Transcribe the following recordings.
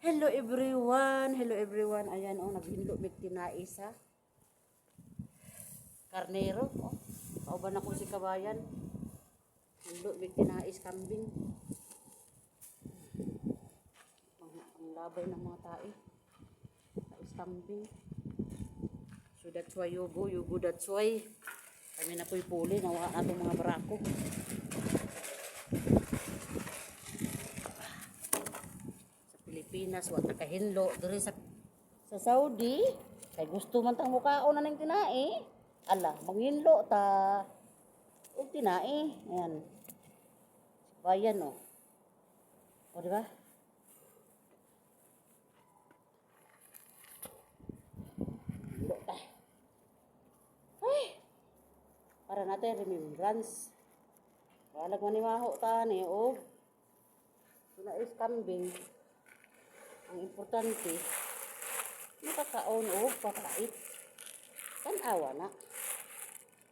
Hello everyone. Hello everyone. Ayan oh, naghindo mig tinais ha. Karnero. Oh. Kauban ako si kabayan. Hindo mig tinais kambing. Ang labay ng mga tae. Tais kambing. So that's why yugo that's why. Kami na po'y puli na wala natong mga barako. Pilipinas wa nakahinlo diri sa Saudi kay gusto man tang mukaon na ning tinai ala manghinlo ta og tinai ayan bayan o di ba hinlo ta ay para natin remembrance walag manimaho ta ni og tinais kambing. Ang importante, makakaon o papait. Tanawa na.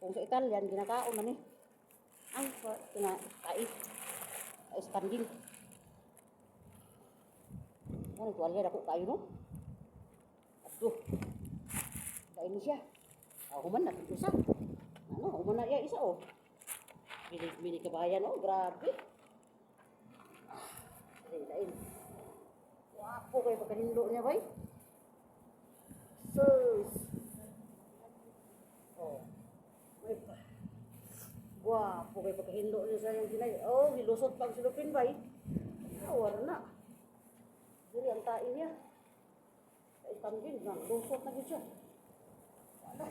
Kung sa Italian, ginakaon na ni. Ang kinakait. Ais kambing. Ano ito, alyan ako kayo no? Aduh. Dain siya. Human na, isa. Ano, human na iya isa o. Mini kabayan o, grabe. Dain. Wapo kayo pagkahindo niya, bay. Sus. Oh. May pa. Wapo kayo pagkahindo niya sa yung kinay. Oh, nilusot pang silupin, bay. Awar na. Diri ang tain niya. Sa isang din, lusot na siya. Wala.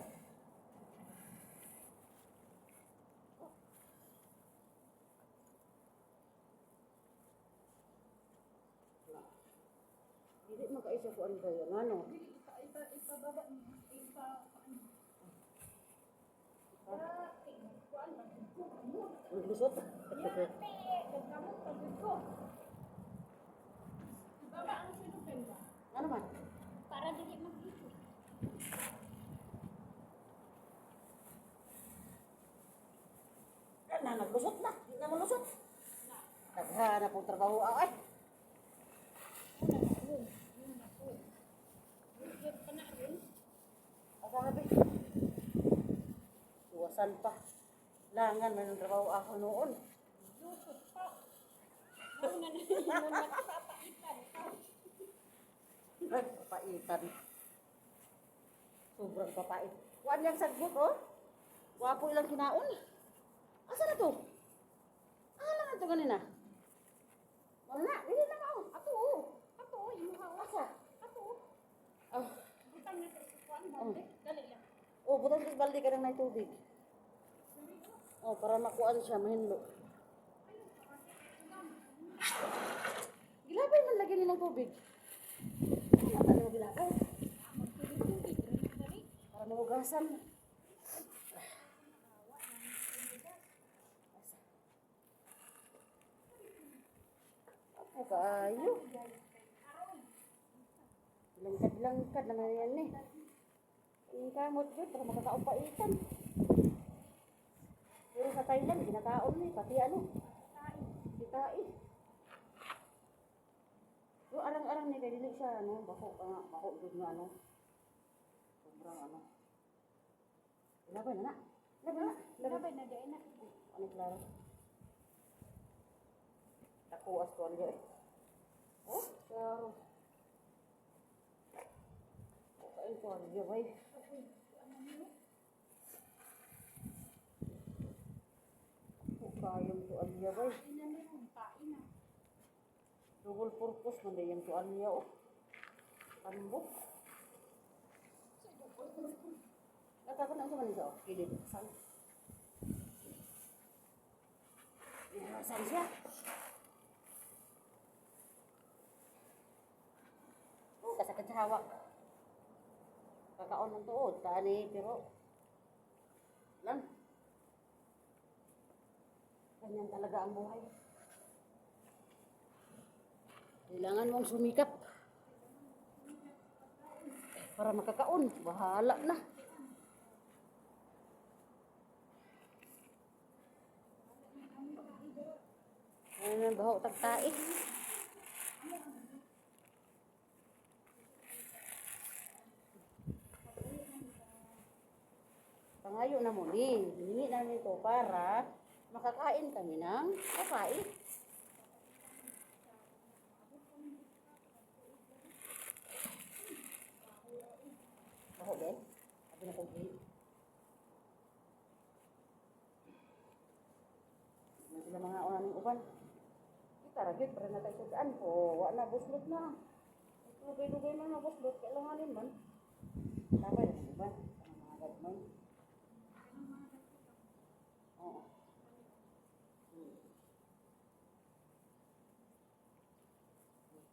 Hindi makaisa ko ano ba yun, ano? Ipababa niya, lusot? Ibaba ang sinupin ba? Ano man? Para dili mag-ito. Naglusot na. Hindi na malusot. Naghanap ang trabaho. Ay! Sabi, iwasan pa. Langan man ang trabaho ako noon. Lusot pa. Nauna na yun nagpapaitan. Papaitan. Sobrang papait. Kuan yang sagbot, oh. Wapo ilang kinaon. Asa na to? Ala na to ganina. Wala, dili na ako. Ato, imuha Asa? Ato. Oh. Butang na sa kuan balde. Dali lang. Oh, butang sa balde ka ng tubig. Oh, para makuan siya, mahinlo. Gilabay man lagi nilang tubig. Ano mo gilabay? Tubig. Dali. Para mahugasan. Ako kaayo. Langkad-langkad na yan eh. Yung kamot yun, para makakaupaitan. Pero sa Thailand, ginakaon eh, pati ano. Kitain. So, arang-arang ni kaya dili siya, ano, bako doon nga, ano. Sobrang, ano. Labay na na. Labay na dai na. Ano, klaro? Takuas ko, ano eh. Oh, klaro. Okay, ko, ano yun, bay. Kayang tuan niya bay. Double purpose man din yung tuan niya o. Tambok. Natakot na sa manisa o. Kilid. Saan? Saan siya? Kasakit sa hawak. Kakaon ng tuod. Tani pero lang. Ganyan talaga ang buhay. Kailangan mong sumikap para makakaon. Bahala na. Ayan ang baho tagtaik. Pangayo na muli. Hiningi namin ito para makakain kami ng kapait. Baho din. Sabi na kong hihit. Yan sila mga unang uban. Kita ragit, para na tayo saan po. Wala na, buslot na. Lugay-lugay na buslot. Kailanganin man. Sabay na uban. Mga gagmay. Oo.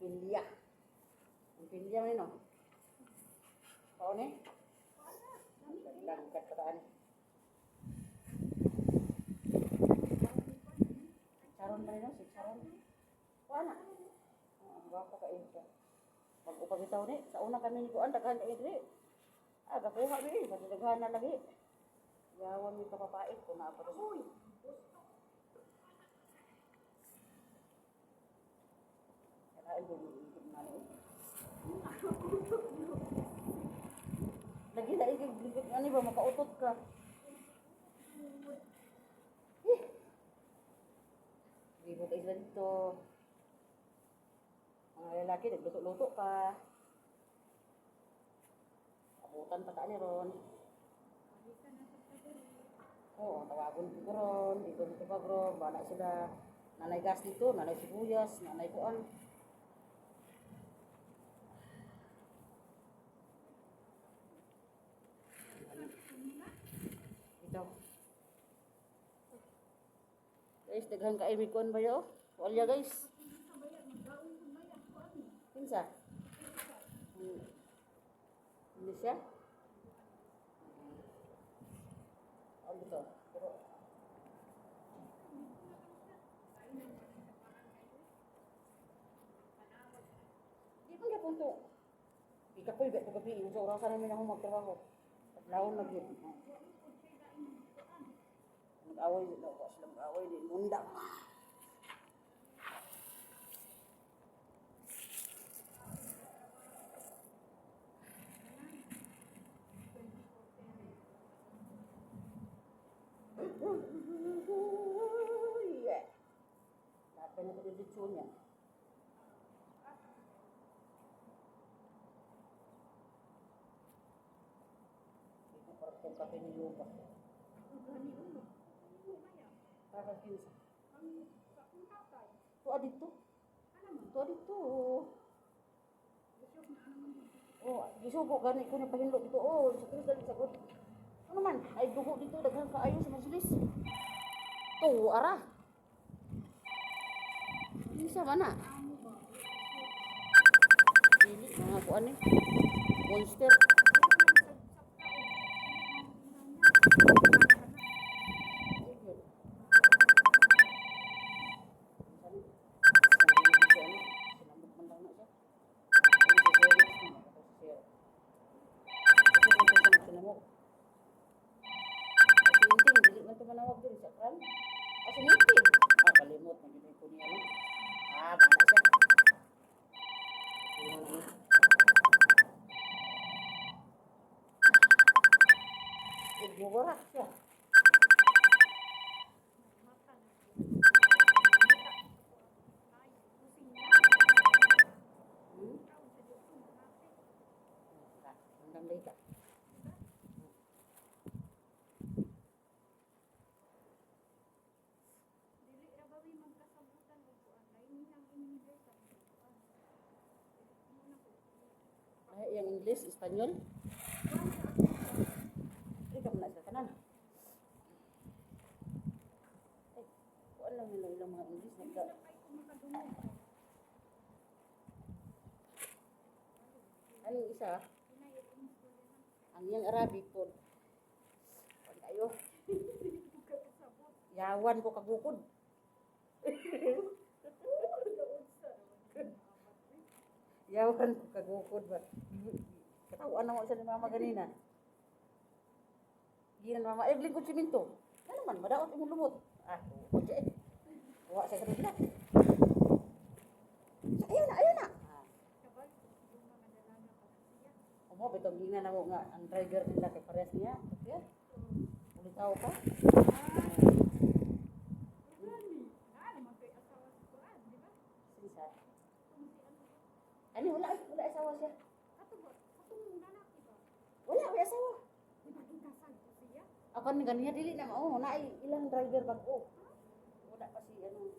Pilya. Ang pilya man yun, o. Pao ni? Langkat kataan. Charon ba yun? Si Charon? Kuha na. Baka ka siya. Pag-upagitaw ni. Sa una kami ni Kuan, daghan ka idri. Kakuha ni. Kasi daghan na lagi. Yawan mi kapapait. Kung naapad ako. Kailangan yung ikip na ni. Lagi na ikip ano ba, makautot ka. Libo ka isa dito. Mga lalaki, nagluto-luto pa. Abutan pa taan ni Ron. Oo, tawagon ko ron. Dito dito pa bro. Bala sila. Nanay gas dito, nanay sibuyas, nanay kuan. Ito. Guys, daghang kaimig kuan ba yo? Walya guys. Kinsa? Hindi siya? Ano ito? Pero di pa gyapon to. Ikapoy bet ko gabi, sa orasan namin ako magtrabaho. Adlawon na gyud. Mag-away din ako, sila mag-away din. Mundang. Yeah. Dapat na ko dito niya. Ito para kung kape ni Lupa. Para kinsa. Tuwa dito. Tuwa dito. Oh, gisugo gani ko na pahinlo dito. Oh, sa kini dali sa god. Ano man, ay dugo dito daghan kaayo sa majulis. To ara. Kinsa ba na? Dili mga kuan ni. Monster. Kalimot na gid ko niya no. Bana siya. Igburak siya. Hanggang late. Ay, yang English, Espanyol. Ika mo na sa kanan. Eh, kuan lang nila ilang mga English. Ano yung isa? Ang yang Arabic po. Kuan kayo. Yawan ko kagukod. Yawan ko kagukod ba? Katawan na mo siya ni mama ganina. Ginan mama, ay lingkod siminto. Ano man, madaot imong lumot. Kutsi eh. Huwag siya sa bigla. Ayaw na. Omo, bitong ginan na mo nga, ang driver nila kay pares niya. Okay? Tao ka? Sinsa. Ano, wala asawa siya. Wala, may asawa. Ako ni ganyan dili na mao, na ilang driver bag-o. Wala pa si ano.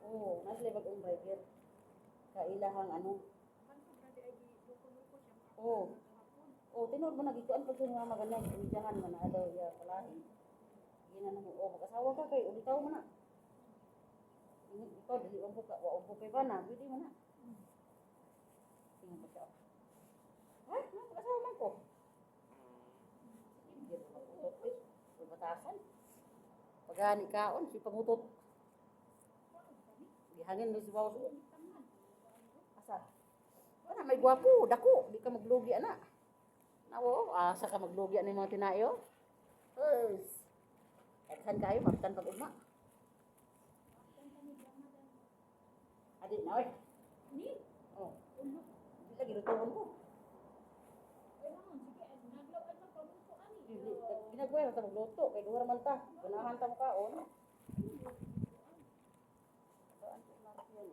Oo, na sila bag-ong driver. Kailahang ano. Oo. Oh, tinod mo nagituan pag sa mga ganyan, umidahan man na daw ya palahi. Ginan mo, oh, mag-asawa ka kay ulitaw mo na. Ikaw dili ang buka, wa upo kay bana, pwede mo na. Tingnan mo siya. Ay, mag-asawa man ko. Hindi mo maputot eh. Batasan. Pagani kaon, si pangutot. Gihangin mo si bawas. Asa? Wala, may gwapo, dako. Di ka maglugi, ana. Nawo, asa ka maglugi ani mga tinayo? Yes. Ekhan kayo, magtan pag-ugma. Adi na, oy. Ni? Oh. Hindi lagi lutuon ko. Ginagway na ta magluto. Kay duha man ta. Ganahan ta mo kaon. Saan ko lang yan?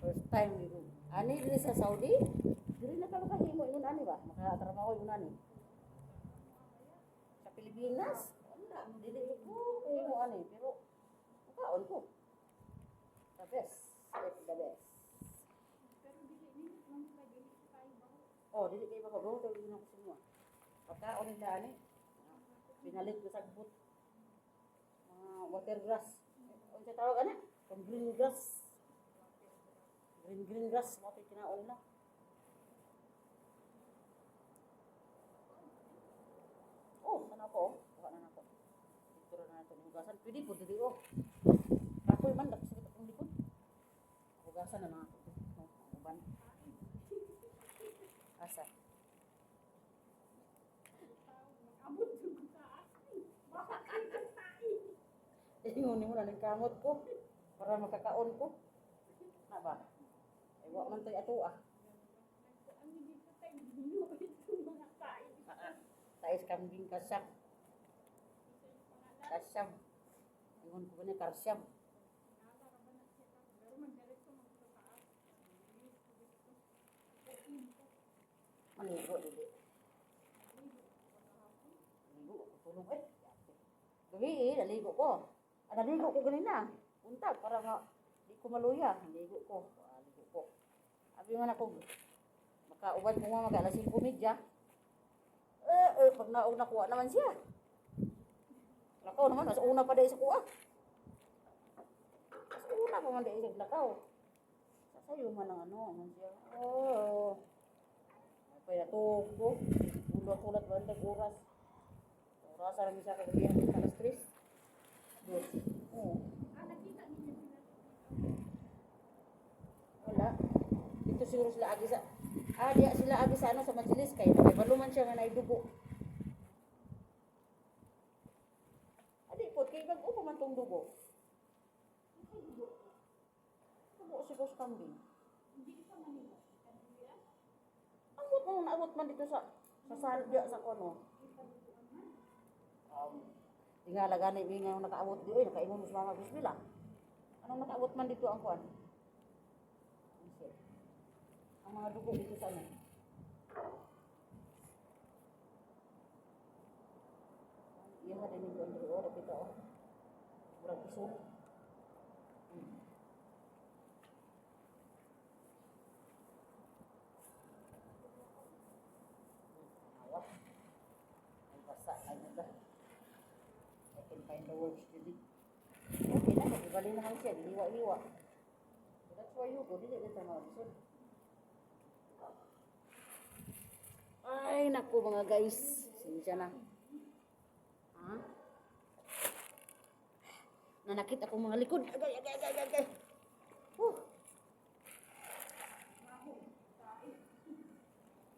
First time dito. Ani diri sa Saudi? Diri na ka makahimo ingon ani ba? Makatrabaho ingon ani. Sa Pilipinas, wala mo dili ko kahimo ani, pero kaon ko. The best. The best. Oh, dili kay ba ko to ingon ko semua. Pagkaon nila ani. Pinalit ko sa but. Water grass. Unsa tawag ana? Kung green grass. Green grass mo ito kinaon na. Oh, sana ko. Baka na nako. Picture na natin hugasan. Pwede po dito oh. Kapoy man dapat sa itong likod. Hugasan na mga ko. Uban. Asa. Ingon mo na ng kamot ko para makakaon ko. Na ba? Ay, wa man tayo ato ah. Tais kambing kasyam. Kasyam. Ingon ko ba niya kasyam. Maligo dili. Maligo ko tulong eh. Gabi naligo ko. Naligo ko ganina. Punta para di ko maluya. Naligo ko. Naligo ko. Abi man ako makauban ko mga mag-alas 5:30. Pag naog nakuha naman siya. Lakaw naman, nasa una pa dahil sa kuha. Nasa una pa man dahil sa lakaw. Sasayo man ang ano, man siya. Oh. Ay, natog ko. Ulat-ulat ba ang oras? Oras alam siya kagabihan sa alas 3. Yes. Oo. Wala. Dito siguro sila agi sa diya sila agi sa ano sa Majlis kay baluman siya nga naidugo. Adi po kay bag upo man tong dugo. Dugo siguro sa kambing. Naabot man dito sa salya sa kono. Tingala gani mi nga nakaabot di oy nakaingon sa mga bismillah. Anong nakaabot man dito ang kuan? Ang mga dugo dito sa ano? Iya ka din dito ang dugo dapat ito. Murag isul. I can find the words today. Okay na, magibali naman siya, liwa-liwa. That's why you go, dili dito na lisod. Ay, naku mga guys. Sinsya na. Ha? Nanakit ako mga likod. Agay.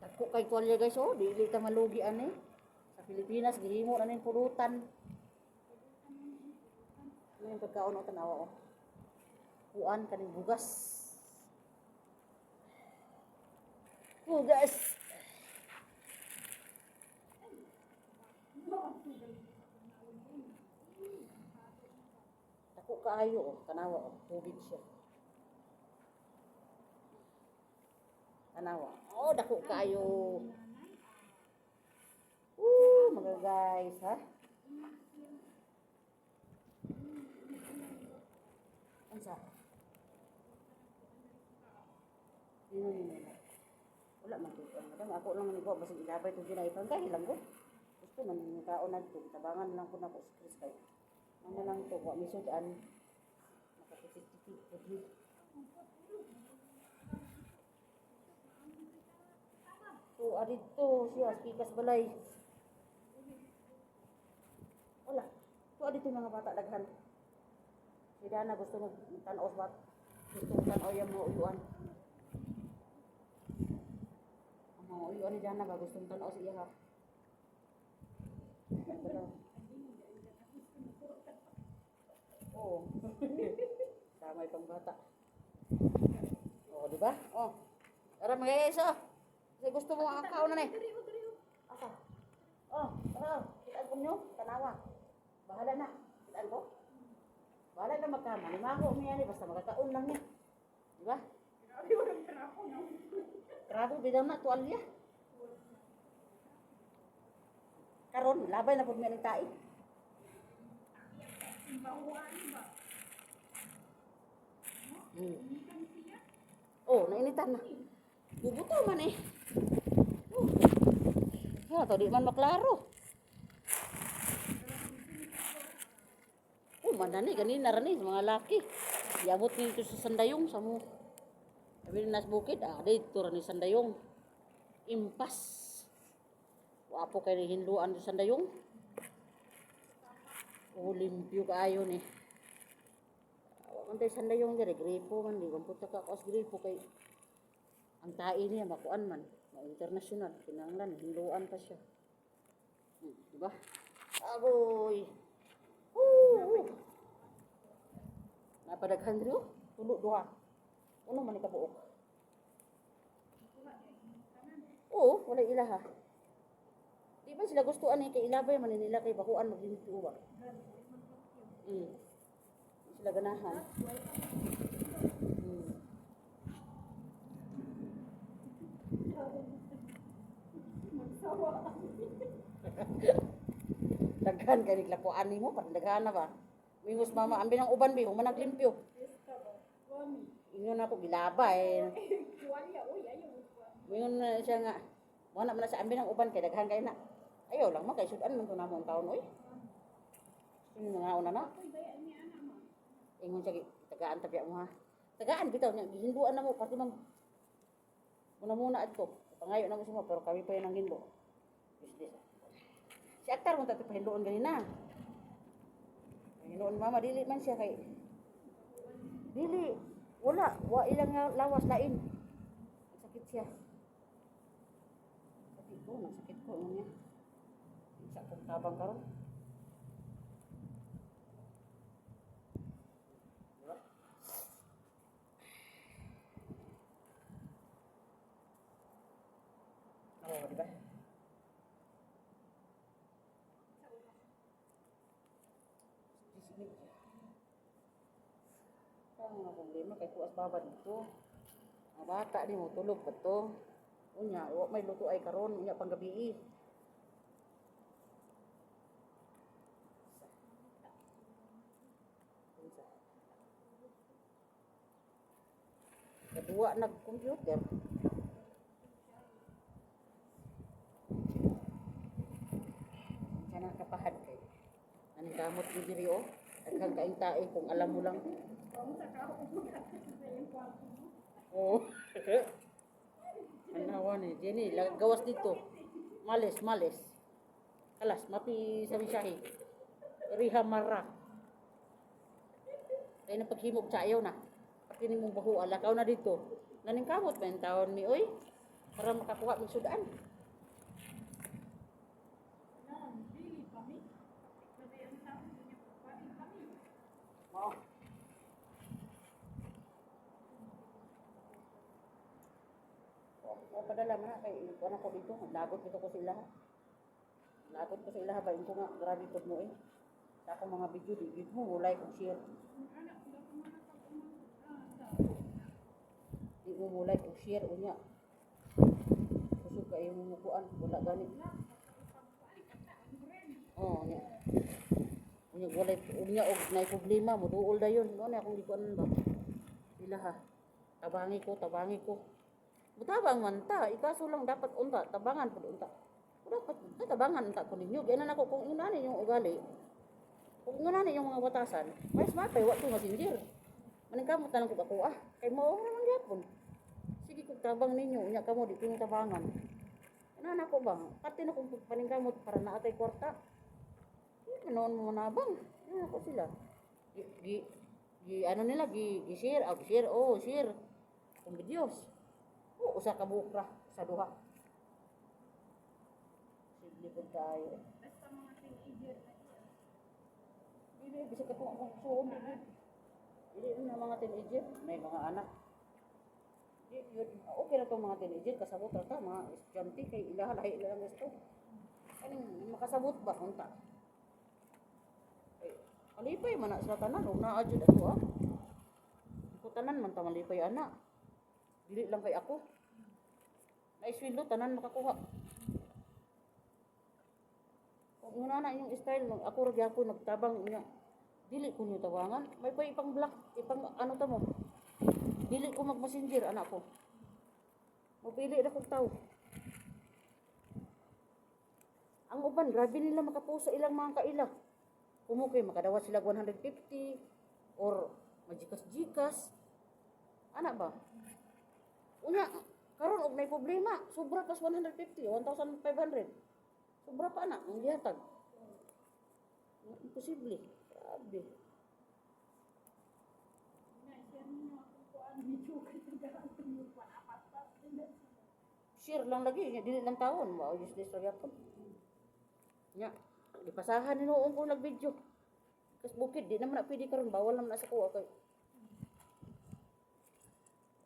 Dako kay tuwalya guys, oh. Dili ta malugi ani. Sa Pilipinas, gihimo na ning pulutan. Ano yung pagkaon o tanawa o? kuan kaning bugas. Bugas. Ako kaayo oh, tanawa oh, tubig siya. Tanawa. Oh, dako kaayo. Mga guys, ha? Ansa? Wala man to. Madam, ako lang ni ko basig ilabay to ginay pangkay lang ko. Gusto man yung kaon na to, tabangan lang ko na ko sa Chris kay. Ano lang to, wa misudan. Nakapitipit pud. So, adito siya, pikas balay. Wala. So, adito mga bata daghan. Si Dana gusto mag-tanaw sa gusto mag-tanaw yung mga uyuan. Ang mga uyuan ni Dana ba gusto mag-tanaw sa iya ha? Oo. Damay pang bata. Oo, di ba? Oh. Tara mga guys, oh. Kasi gusto mo ang akaw na Asa? Oh, tara. Kitaan ko nyo. Tanawa. Bahala na. Kitaan ko. Bahala na magkama. Limaho mo yan eh. Basta magkakaon lang niya. Di ba? Krabo, bidaw na. Tuwalya. Karon, labay na po may nagtai. Oh, nainitan na. Bubuto man eh. Oh, to di man maklaro. Oh, manani ganina ra ni mga laki. Yabot dito sa Sandayong sa mo. Sabi nas bukid, dito ra ni Sandayong. Impas. Wapo kay hinluan sa Sandayong. Oh, limpyo kaayo ni. Antay Sandayong dire gripo man di kumput ka kaos gripo kay ang tai niya makuan man, international, kinahanglan hinluan pa siya. Di ba? Agoy. Napadaghan dito, tulo duha. Uno man ikabuok. Oo, wala ilaha. Di ba sila gustuan eh kay ilabay man nila kay bakuan maglimpyo ba? Sila ganahan. Daghan kay naglakuan nimo, parang daghan na ba? Mingos mama, ambi ng uban bi, human naglimpyo. Ingon na ako gilabay. Mingon na siya nga, mo na man sa ambi ng uban kay daghan kay na. Ayaw lang makay sudan man to namo ang taon oy. Sino nga una na? Ingon siya tagaan tabiya mo ha. Tagaan bitaw niya, gihinduan na mo pati man. Muna adto. Pangayo na mo simo pero kami pa yung nanghindo. Si Aktar mo tati pahindoon ganina. Hindoon mama dili man siya kay dili wala wa ilang lawas lain. Sakit siya. Sakit ko niya. Sa kong tabang karon. Oh, di ba? Ang problema kay kuas babad dito. Ang bata di mo tulog pa to. Unya, wa may luto ay karon, unya pang gabi. Kedua nag-computer. Kana kapahad kay. Ani kamot ni diri o. Daghang kaing tae kung alam mo lang. Oh. Anawa ni Jenny, gawas dito. Males. Alas, mapi sa Misahi. Riha Mara. Kaya na paghimog sa ayaw na. Pati mong bahu, alakaw na dito. Naning kamot ba yung taon mi, oy? Para makakuha ng sudaan. Oh. Ako padala man na kay ano ko dito, lagot dito ko sa ilaha. Lagot ko sa ilaha ba ko nga grabe pud mo eh. Sa akong mga video di gid mo walay kog share. Di mo mulay kog share unya. Kusog kay mo mukuan wala gani. Oh, nya. Unya walay unya og nay problema mo duol dayon. Ano na akong gikuan ba? Ilaha. Tabangi ko. Butabang man ta, ikaso lang dapat unta, tabangan pud unta. Dapat tabangan unta ko ninyo. Gaya na ako kung inani yung ugali. Kung inani yung mga batasan, mas mapay wa ko masindir. Maningkamot na lang ko ako kay mo naman gyapon. Sige kog tabang ninyo, unya kamo di ko tabangan. Ana ko ba? Pati na kung paningkamot para naatay kwarta. Noon mo nabang. Ano ko sila? Ano nila share, share. Kung videos. Usa ka bukra sa duha. Sige pud tayo. Basta mga teenager na yan. Dili bisa ka kung suon. Dili na mga teenager, may mga anak. Okay na itong mga teenager, kasabot ra ta, mga estudyante, kay ilaha-lahi ilang gusto. Kaning makasabot ba, unta? Malipay man na sa tanan, huwag na adjud ako Ako tanan man ta malipay ana. Dili lang kay ako. Naiswilo, tanan makakuha. Kung una na yung style, ako rin ako nagtabang niya. Dili ko niyo tawangan. May pa ipang black, ipang ano ta mo. Dili ko mag-messenger, anak ko. Mapili na kong tao. Ang uban, grabe nila makapost sa ilang mga kaila. Kumukay, makadawat sila 150 or majikas-jikas. Anak ba? Unya, karon og may problema, sobra pas 150, 1,500. Sobra pa anak, ang gihatag. Imposible. Grabe. Share lang lagi, dili lang taon, mao just this ra gyapon. Nya, ipasahan ni noong ko nag-video. Kas bukid di naman na pwede karon, bawal naman na sa kuha kay.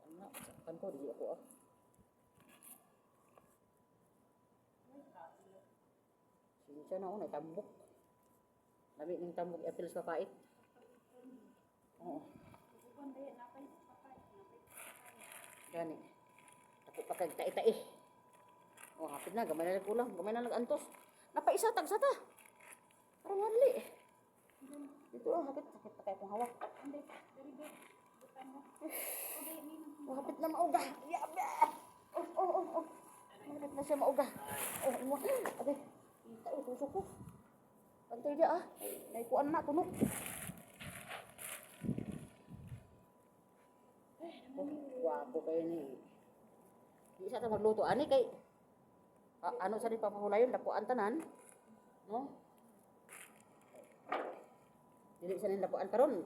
Ano, saktan ko di ako Sinsya na ako, tambok. Labi ng tambok, apil sa papait. Oo. Gani. Ako pa kag tai-tai. Oh, hapit na, gamay na nagkulang, gamay na nag-antos. Napaisa tag sa ta. Parang wali. Dito hapit, sakit pa kay akong hawak. Oh, hapit na mauga. Yabe. Oh. Hapit na siya mauga. Oh, mo. Abi. Ito tusok ko. Pantay dia naikuan na tunok. Wapo kayo ni. Di sa ta magluto ani kay ano sa di papahulayon lapuan tanan, no? Dili sa nin lapuan karon.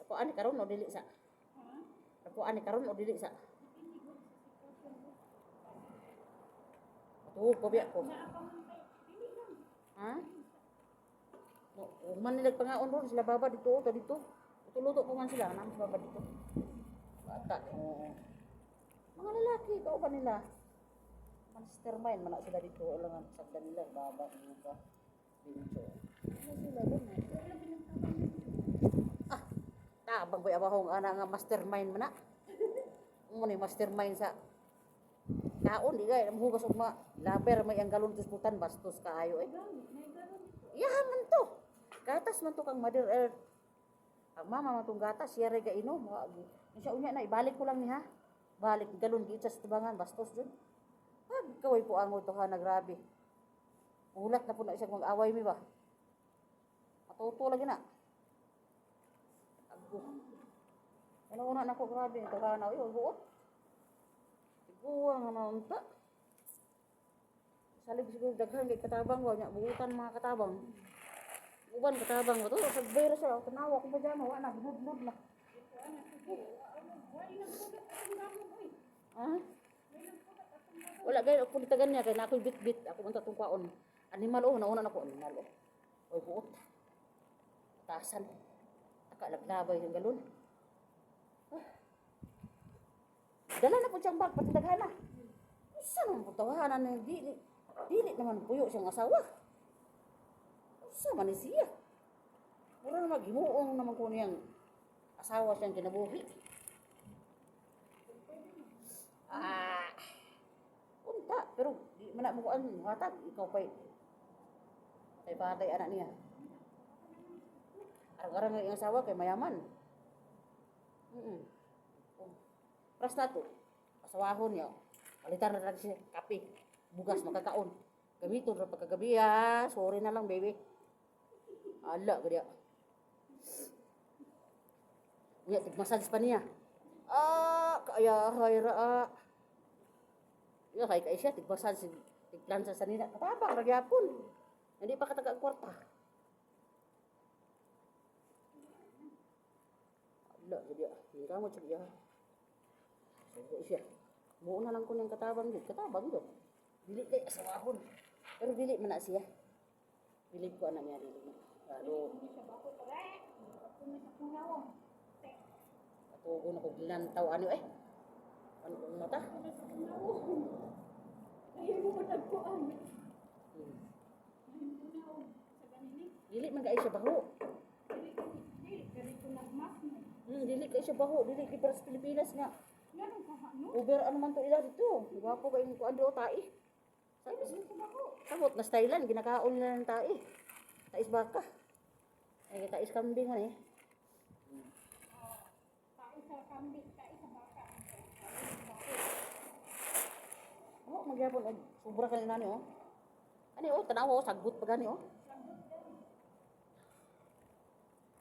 Lapuan ni karon o dili sa? Lapuan ni karon o dili sa? Tuh, ko biya ko. Ha? No, man nila pangaon ron sila baba dito, dito. Tuluto ko man sila, nang baba dito. Bata, mga lalaki, ikaw ba nila? Mastermind, man sila dito. Alangan, sagda nila, baba, ka. Dito. Ano sila doon? Tabang ba abahong ana nga mastermind man na? Mo ni mastermind sa kaon di gay hugas og ma laber may ang galon tisputan bastos kaayo Yahan man to. Gatas man to kang Mother Earth. Ang mama man tong gatas siya re gainom. Siya unya na ibalik ko lang ni ha. Balik galon gi sa tibangan bastos jud. Pag kaway po ang to ha nagrabe. Ulat na po na siya mag-away mi ba. Matuto lagi na. Aggo. Ano una nako grabe to ha na uy buot. Buwang na unta. Salig siguro daghan kay katabang wa nya buutan mga katabang. Uban katabang mo to sa virus sa tanawa ko pajama wa na budlod na. Wala gay ako litagan niya kay na ako bit-bit ako man tatong kwaon. Animal nauna nako animal Oy buot. Tasan. Aka laglabay yung galon. Dala na po siyang bag, pati daghana. Isa naman po tawahanan na dili naman puyo siyang asawa. Isa man ni siya. Mura na maghimuong naman ko niyang asawa siyang kinabuhi. Unta, pero di man na mo kuan hatag ikaw pay patay anak niya. Arang-arang nga iyang asawa kay mayaman. Pras na to, asawahon niya. Palitan na lang siya, kape, bugas, makakaon. Gamiton ra pagkagabi ha, sorry na lang baby. Ala, gaya. Uya, tigmassage pa niya. Kaya hayra. Ya, kay siya, tigmassage, tigplansa sa nila. Katabang, ragyapon. Hindi pa kataga ang kwarta. Ala, gaya. Hindi ka mo siya. So, siya. Buo na lang ko ng katabang yun. Katabang yun. Dili kay asawahon. Pero dili man na siya. Dili ko anak niya, dili na. Lalo. Katugo na ko gilantaw ano eh. Ano kong mata? Dili man kay siya baho. Dili kay siya baho. Dili kay para sa Pilipinas nga. Uber ano man to ila dito. Gwapo kay ko andro tai. Sabot na stylean ginakaon nila ng tai. Tais baka. Ay tais kambing man eh. Tais sa kambing, tais sa baka. Oh, magyapon og sobra kanina ni oh. Ani oh, tanaw oh, sagbot pa gani oh.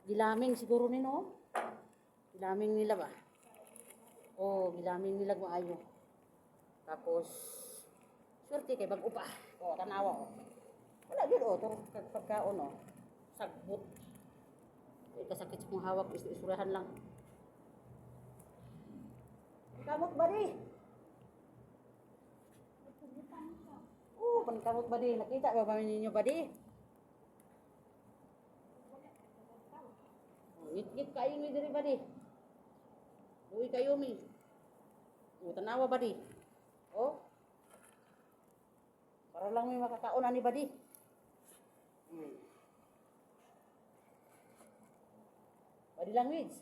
Gilaming siguro ni no. Gilaming nila ba? Oh, gilaming nila maayo. Tapos swerte kay bag-upa. Oh, tanawa oh. Wala gyud oh, turo pagkaon oh. Sagbot. Ay kasakit sa kong hawak, isurahan lang. Kamot ba di? Oh, pankamot ba di? Nakita ba ninyo ba di? Ngit-ngit kayo ni diri ba di? Uy kayo mi. O, tanawa ba di? Oh? Para lang may makakaon ani ba di? Body language.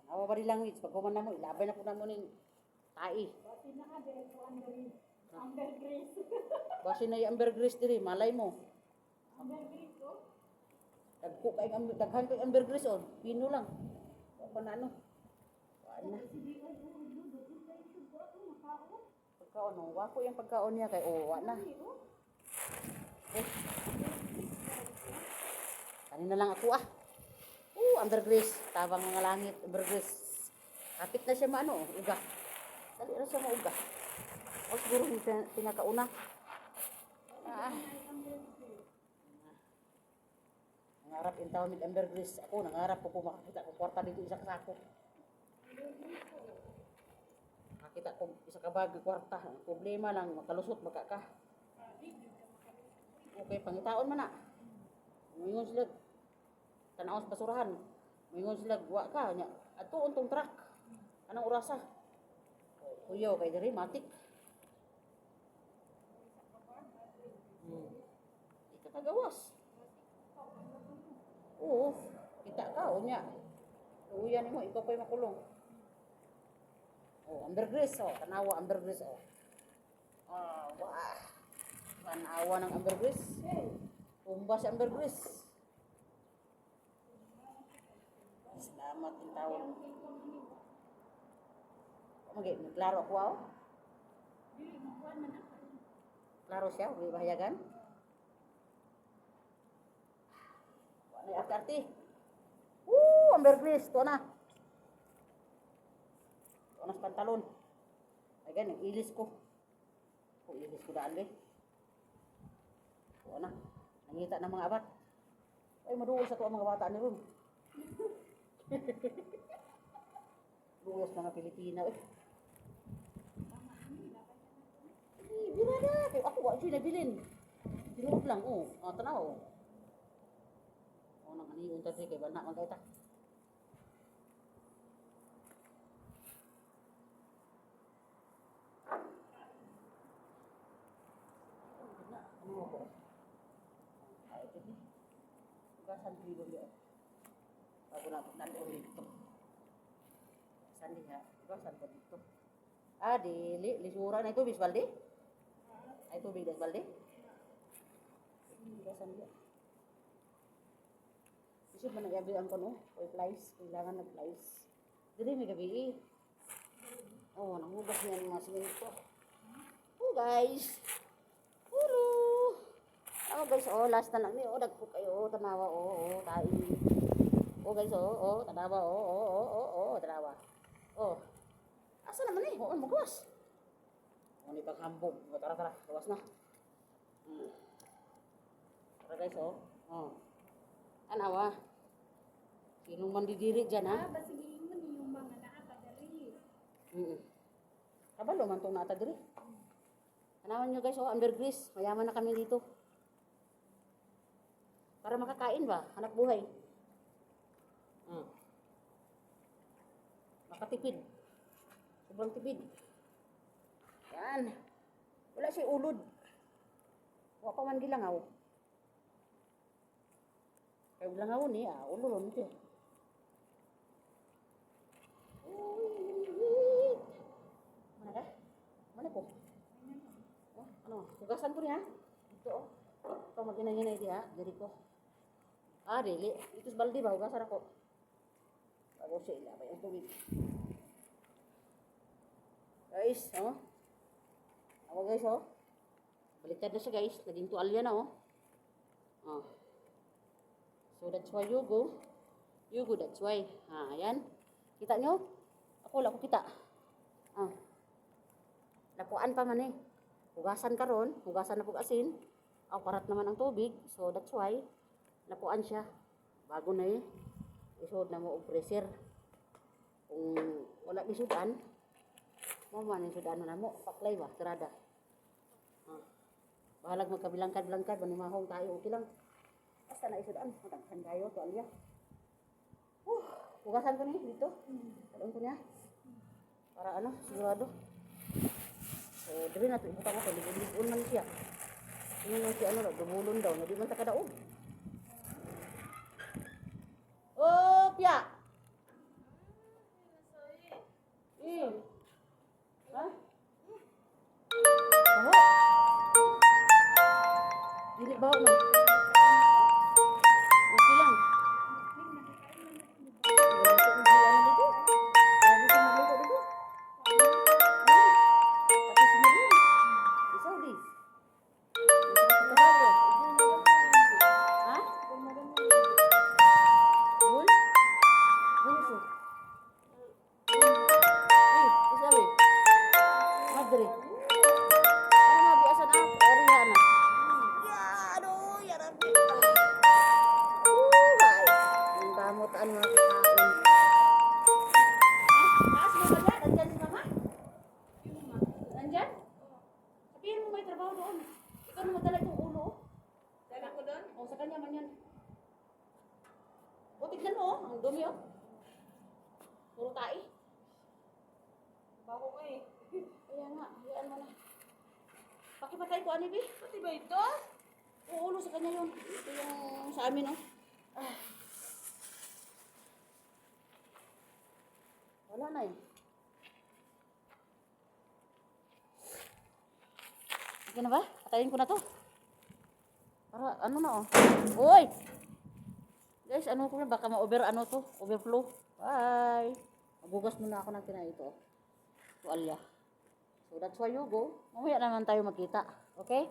Tanawa body language. Pag kuman na mo, ilabay na po na mo ning tai. Basi na ka, dire ko under grace. Basi na yung ambergris diri, malay mo. Under grace ko? Daghan kay ambergris on. Pino lang. O pa na ano. Wala na. Pagkaon no, wako yung pagkaon niya kay wala na. Kanina lang ako ah. Ambergris, tabang mga langit, ambergris. Kapit na siya maano, uga. Dali na siya mauga. O siguro yung pinakauna. Nangarap yung tawag ng ambergris. Ako, nangarap ko makakita ko kwarta dito isa kasako. Makakita ko isa kabag ng kwarta. Problema lang, makalusot, makaka. Okay, pangitaon man na. Ngayon sila, tanaw sa basurahan. Ngayon sila, guwa ka. Ato, untong truck. Anong orasa? Kuyaw, kay diri, matik. Ikakagawas. Oo, kita ka, o niya. Uyan mo, ikaw pa'y makulong. Oh, ambergris, oh. Tanawa, ambergris, oh. Wah. Tanawa ng ambergris. Tumba si ambergris. Salamat yung tawag. Klaro ako, oh. Klaro siya, huwag bahayagan. Wala yung arte. Ambergris, ito na. Ito na sa pantalon. Ay ganyan, ilis ko. Ilis ko daan, ito na. Nangita ng mga abat. Ay, maduwas na ito ang mga bata ni Ron. Duwas mga Pilipina, eh. Bila na. Ako, wala siya nabilin. Tinuod lang, oh. Tanaw, oh. Nang aniyon tadi kay bana man kayta. Hugasan ko dito yun. Bago na ito, nandun dito. Saan diha? Hugasan ko dito. Ah, dili. Lisura na ito, bis balde? Ay, tubig das balde? Hugasan diha. Isip man nag-abi ang kono. Oy, flies. Kailangan nag-flies. Dili, may gabi eh. Oh, nanghugas niya ng mga simento. Oh, guys. Hello. Oh, guys, oh, last na lang ni. Oh, dagpo kayo. Tanawa, oh, tayo. Oh, guys, oh, tanawa, oh, tanawa. Oh. Asa naman eh? Oo, magwas. Oh, ni paghambog. Tara, gawas na. Tara, guys, oh. Oh. Tanawa. Sinong mandidiri dyan, ha? Basigiin mo ni yung mga nakakadali. Kabalo man itong nata diri. Tanawan nyo guys, oh, ambergris. Mayaman na kami dito. Para makakain ba? Hanap buhay. Makatipid. Sobrang tipid. Yan. Wala siya ulod. Wala pa man gilangaw. Kaya gilangaw ni, ulod siya. Mana ka? Mana po? Oh, ano? Hugasan ko niya. Ito, oh. Ito, maghinay-hinay diha. Diri ko. Ah, dili. Ito sa balde ba? Hugasan ako. Bago siya ilabay ang tubig. Guys, oh. Ako guys, oh. Baliktad na siya guys. Naging tuwalya na, oh. Oh. So, that's why you go. You go, that's why. Ayan. Kita nyo? Ako, wala ko kita. Lapuan pa man eh. Hugasan ka ron. Hugasan na pag-asin. Parat naman ang tubig. So, that's why. Lapuan siya. Bago na eh. Isod na mo og pressure. Kung wala isudan, mo man ang sudan na mo. Paklay ba? Tirada. Bahalag magkabilangkad-bilangkad. Manimahong tayo. Okay lang. Basta na isudan. Mataghan kayo. Tuwalya. Hugasan ko niya dito. Talon ko niya. Para ano, sigurado. So, dili na ito ibutang ako. Libon man siya. Tingnan mo siya, dumulon daw. Hindi man takadaog. Oh, Pia! Ha? Baho? Dili baho man. Okay lang. Sa kanya man yan. O, tignan mo, ang dumi, oh. Puro tae. Bago ka eh. Kaya nga, hayaan mo na. Pakipatay ko, Anibi. Pati ba ito? Ulo sa kanya yun. Ito yung sa amin, oh. Wala na eh. Okay na ba? Patayin ko na to. Para ano na, oh. Uy! Guys, ano ko na, baka ma-over, ano to, overflow. Bye! Magugas muna ako ng kinain ito. Tuwalya. So that's why you go. Mamaya naman tayo magkita. Okay?